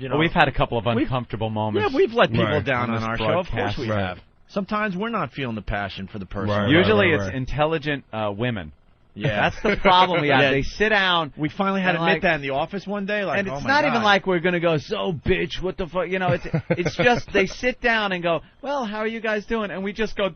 You know, Well, we've had a couple of uncomfortable moments. Yeah, we've let people Right. down on our show. Of course we Right. have. Sometimes we're not feeling the passion for the person. Right, Usually it's intelligent women. Yeah. That's the problem we have. Yeah. They sit down. We finally had to and, admit that in the office one day. Like, and it's oh my not God. even like we're going to go, so bitch, what the fuck? You know, it's just they sit down and go, well, how are you guys doing? And we just go,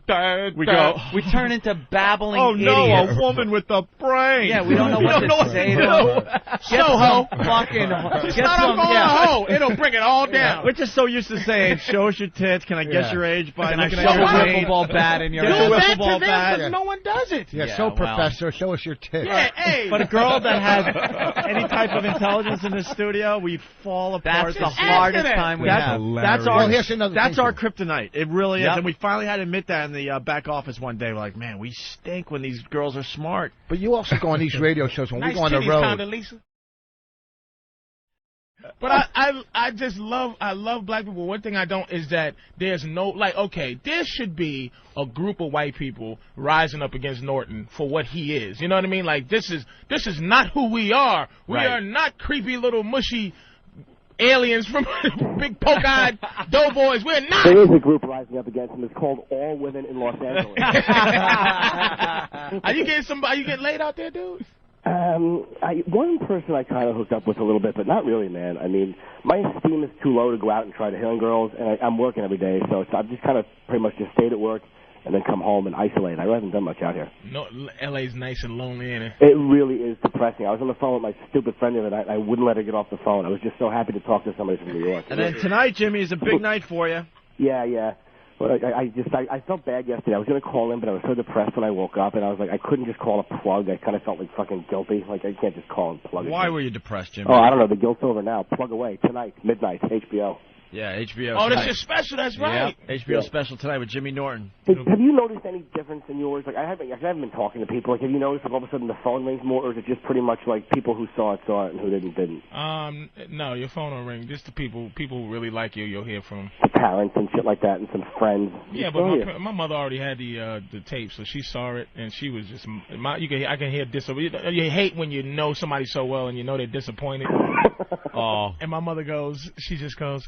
we turn into babbling oh, no, idiots. a woman with a brain. Yeah, we don't know what to say to them. Get some fucking... It's not a hoe. It'll bring it all down. We're just so used to saying, show us your tits. Can I guess your age by Can I looking shove at a your wiffle weight? ball bat in your Get Do a that wiffle to ball them bat. because no one does it. Yeah, so Professor, show us your tits. Yeah, hey. But a girl that has any type of intelligence in this studio, we fall apart. That's the hardest time we have. That's our, Well, here's another that's thing, our too. kryptonite. It really is. Yep. And we finally had to admit that in the back office one day. We're like, man, we stink when these girls are smart. But you also go on these radio shows when we Nice go on the titties, road. Condoleezza. But I just love black people. One thing I don't is that there's no, like, okay, there should be a group of white people rising up against Norton for what he is. You know what I mean? Like, this is not who we are. We Right. are not creepy little mushy aliens from big poke-eyed doughboys. We're not. There is a group rising up against him. It's called All Women in Los Angeles. Are you getting laid out there, dude? One person I kind of hooked up with a little bit, but not really, man. I mean, my esteem is too low to go out and try to hit on girls, and I'm working every day, so I've just kind of pretty much just stayed at work and then come home and isolate. I haven't done much out here. No, LA's nice and lonely, ain't it? It really is depressing. I was on the phone with my stupid friend the other night. I wouldn't let her get off the phone. I was just so happy to talk to somebody from New York. And then tonight, Jimmy, is a big night for you. Yeah. But I felt bad yesterday. I was going to call in, but I was so depressed when I woke up, and I was like, I couldn't just call a plug. I kind of felt like fucking guilty. Like, I can't just call and plug. Why were you depressed, Jimmy? Oh, I don't know. The guilt's over now. Plug away. Tonight, midnight, HBO. Yeah, HBO. Oh, tonight. that's your special. That's right. Yep. HBO special tonight with Jimmy Norton. Hey, have you noticed any difference in yours? Like, I haven't been talking to people. Like, have you noticed like all of a sudden the phone rings more, or is it just pretty much like people who saw it, and who didn't? No, your phone will ring. Just the people who really like you, you'll hear from. The parents and shit like that, and some friends. Yeah, but my mother already had the tape, so she saw it, and she was just I can hear you hate when you know somebody so well and you know they're disappointed. Oh. And my mother she just goes,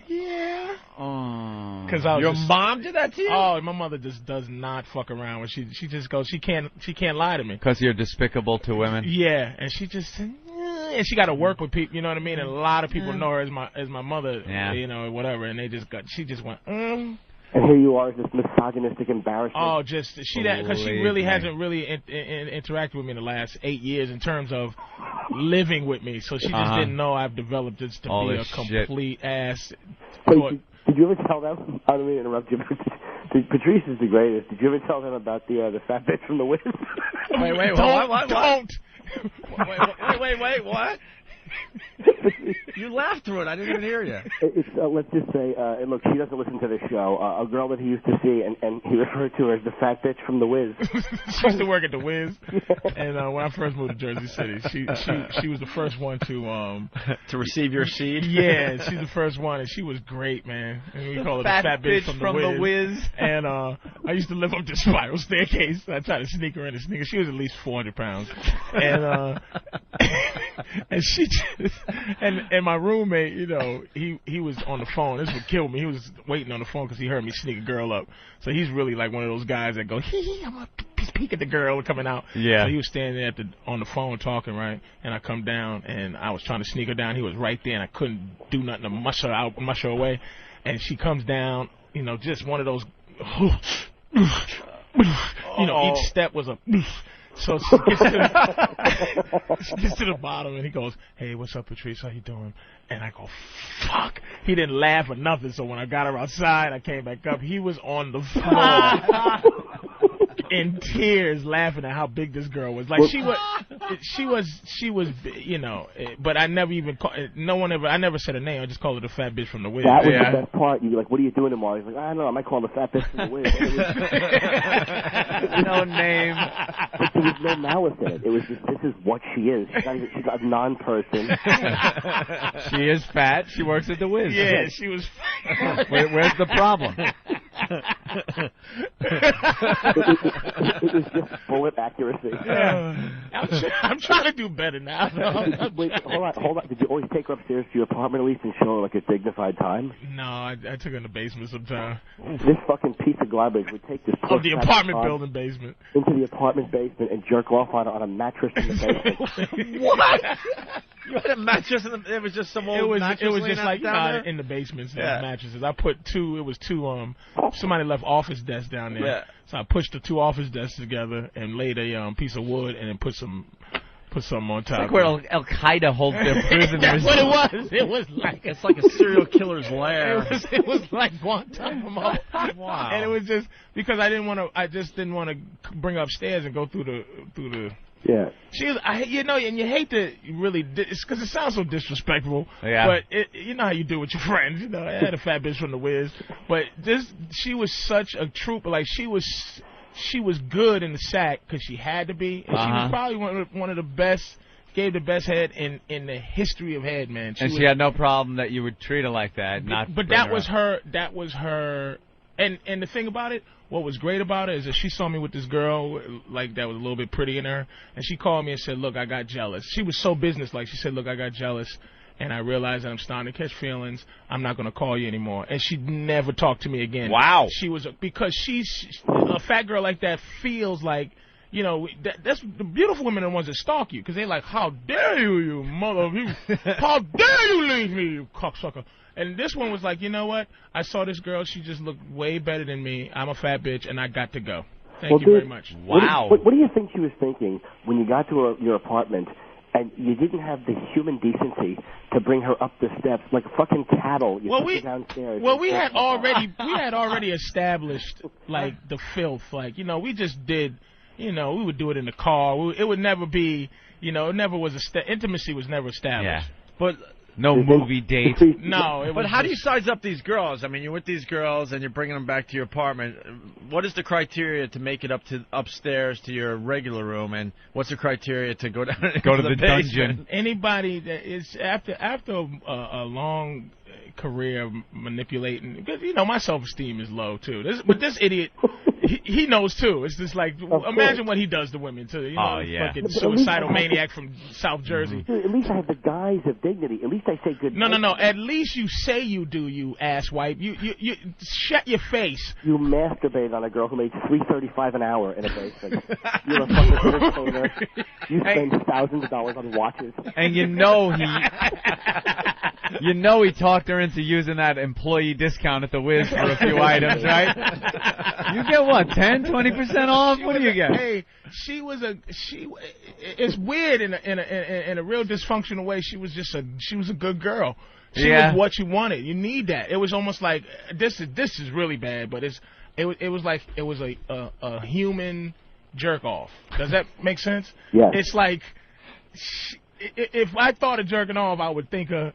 yeah. Oh. Cause Your mom did that to you? Oh, my mother just does not fuck around. When she just goes, she can't lie to me. Because you're despicable to women. Yeah, and she just. And she got to work with people, you know what I mean? And a lot of people know her as my mother, you know, whatever. And she just went, And here you are, this misogynistic embarrassment. Oh, because she really hasn't really interacted with me in the last 8 years in terms of living with me. So she just didn't know I've developed this to be a complete ass. Wait, did you ever tell them? I don't mean to interrupt you, but Patrice is the greatest. Did you ever tell them about the fat bitch from the Wiz? Wait, what? Don't. Wait, what? You laughed through it. I didn't even hear you. Let's just say, look, she doesn't listen to this show. A girl that he used to see, and he referred to her as the fat bitch from the Wiz. She used to work at the Wiz, and when I first moved to Jersey City, she was the first one to receive your seed. Yeah, she's the first one, and she was great, man. And we call her the fat bitch from the Wiz. And I used to live up the spiral staircase. I tried to sneak her in the sneaker. She was at least 400 pounds, and and she just, and my roommate, you know, he was on the phone. This would kill me. He was waiting on the phone because he heard me sneak a girl up. So he's really like one of those guys that go, I'm gonna peek at the girl coming out. Yeah. So he was standing there on the phone talking, right? And I come down and I was trying to sneak her down. He was right there and I couldn't do nothing to mush her away. And she comes down, you know, just one of those, you know, each step was a. So she gets to the bottom, and he goes, hey, what's up, Patrice? How you doing? And I go, fuck. He didn't laugh or nothing, so when I got her outside, I came back up. He was on the floor in tears laughing at how big this girl was. Like, she was, you know, but I never even, I never said her name. I just called her the fat bitch from the Wiz. That was the best part. You were like, what are you doing tomorrow? He's like, I don't know, I might call her the fat bitch from the Wiz. No name. But there was no malice in it. It was just, this is what she is. She's a non-person. She is fat. She works at the Wiz. Yeah, she was. Where's the problem? It was just bullet accuracy. Yeah. I'm trying to do better now. Wait, hold on. Did you always take her upstairs to your apartment at least and show her like a dignified time? No, I took her in the basement sometime. This fucking piece of garbage would take this The apartment building basement. into the apartment basement and jerk off on a mattress in the basement. What? You had a mattress and it was just some old mattress. It was just like down there? in the basements, mattresses. I put two. It was two. Somebody left office desks down there. Yeah. So I pushed the two office desks together and laid a piece of wood and then put something on top. It's like where Al Qaeda holds their prisoners. That's what it was. It was like It's like a serial killer's lair. It was like Guantanamo. Wow. And it was just because I just didn't want to bring her upstairs and go through the. Yeah. She was, and you hate to really, it's because it sounds so disrespectful. Yeah. But you know how you do with your friends. You know, I had a fat bitch from the Wiz, but she was such a trooper. Like she was good in the sack because she had to be. And she was probably one of the best. Gave the best head in the history of head, man. She had no problem that you would treat her like that. But that was her. That was her. And the thing about it, what was great about it is that she saw me with this girl like that was a little bit pretty in her, and she called me and said, "Look, I got jealous." She was so businesslike. She said, "Look, I got jealous, and I realized that I'm starting to catch feelings. I'm not going to call you anymore." And she never talked to me again. Wow. She was because she's a fat girl like that feels like. You know, that's the beautiful women are the ones that stalk you because they're like, "How dare you mother of you? How dare you leave me, you cocksucker?" And this one was like, "You know what? I saw this girl. She just looked way better than me. I'm a fat bitch, and I got to go. Thank you very much." Wow. What do you think she was thinking when you got to your apartment and you didn't have the human decency to bring her up the steps like fucking cattle? You took her downstairs. Well, we had already established like the filth. Like we just did. We would do it in the car. It would never be, it never was intimacy was never established. Yeah. But no movie date. No. But how do you size up these girls? I mean, you're with these girls and you're bringing them back to your apartment. What is the criteria to make it upstairs to your regular room, and what's the criteria to go down Go to the the dungeon? Anybody that is after a long career manipulating, because my self-esteem is low too. But this idiot. He knows too. It's just like imagine what he does to women too. Fucking suicidal maniac from South Jersey. Dude, at least I have the guise of dignity. At least I say good. No. At least you say you do, you asswipe. You shut your face. You masturbate on a girl who made $3.35 an hour in a basement. You're a fucking entertainer. You spend thousands of dollars on watches. And he talked her into using that employee discount at the Wiz for a few items, right? You get what, 10, 20% off? What do you get? Hey, it's weird in a real dysfunctional way. She was a good girl. She was what you wanted. You need that. It was almost like this is really bad, but it was like it was a human jerk off. Does that make sense? Yeah. It's like if I thought of jerking off, I would think I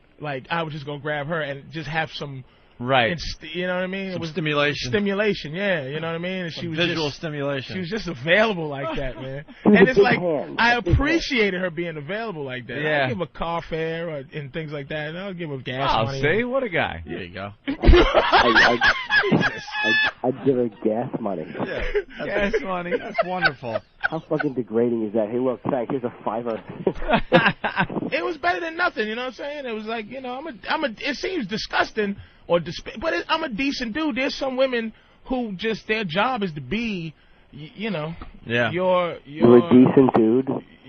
would just go grab her and just have some. Right. You know what I mean? It was stimulation. Stimulation, yeah. You know what I mean? And she was visual stimulation. She was just available like that, man. And it's like I appreciated her being available like that. Yeah. I'll give her car fare and things like that. And I'll give her gas money. See? What a guy. There you go. I'd give her gas money. Yeah. Gas money. That's wonderful. How fucking degrading is that? Hey, look, thanks. Here's a $5. It was better than nothing. You know what I'm saying? It was like, it seems disgusting. But I'm a decent dude. There's some women who just their job is to be, Yeah. You're a decent dude.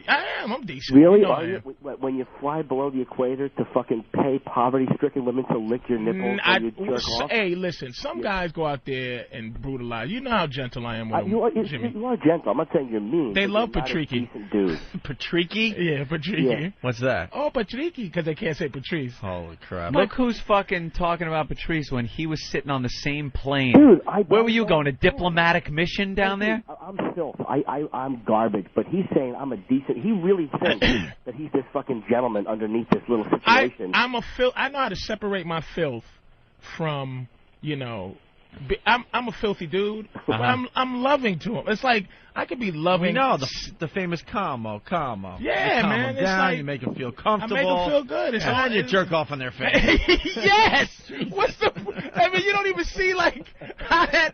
I am. I'm decent. Really? Are you? When you fly below the equator to fucking pay poverty-stricken women to lick your nipples when you jerk off? Hey, listen. Some guys go out there and brutalize. You know how gentle I am with them, Jimmy. You are gentle. I'm not saying you're mean. They love Patrice. Decent dude. Patrice? Yeah, Patrice. Yeah. What's that? Oh, Patrice, because they can't say Patrice. Holy crap. Look who's fucking talking about Patrice when he was sitting on the same plane. Dude, where were you going? A diplomatic mission down there? I'm filth. I'm garbage. But he's saying I'm a decent. He really thinks that he's this fucking gentleman underneath this little situation. I know how to separate my filth from, I'm a filthy dude, but I'm loving to him. It's like I could be loving. No, the famous Como. Yeah, calm man. them down, you make them feel comfortable. I make them feel good. And then you jerk off on their face. Yes. I mean, you don't even see like how that.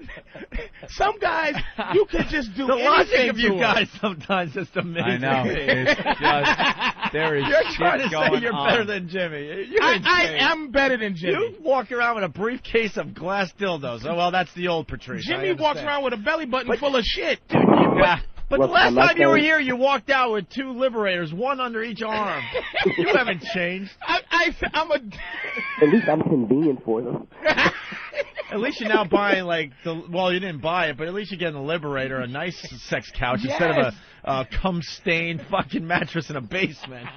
Some guys, you can just do the anything logic of to you them. guys sometimes is amazing. I know. It's just, there is You're shit trying to going say you're on. better than Jimmy. You're I insane. am better than Jimmy. You walk around with a briefcase of glass dildos. Oh, well, that's the old Patrice. Jimmy I walks understand. around with a belly button full of shit. But Look, the last I'm not time you were saying- here, you walked out with 2 liberators, one under each arm. You haven't changed. I'm a. At least I'm convenient for them. At least you're now buying, like, well, you didn't buy it, but at least you're getting a liberator, a nice sex couch, instead of a cum-stained fucking mattress in a basement.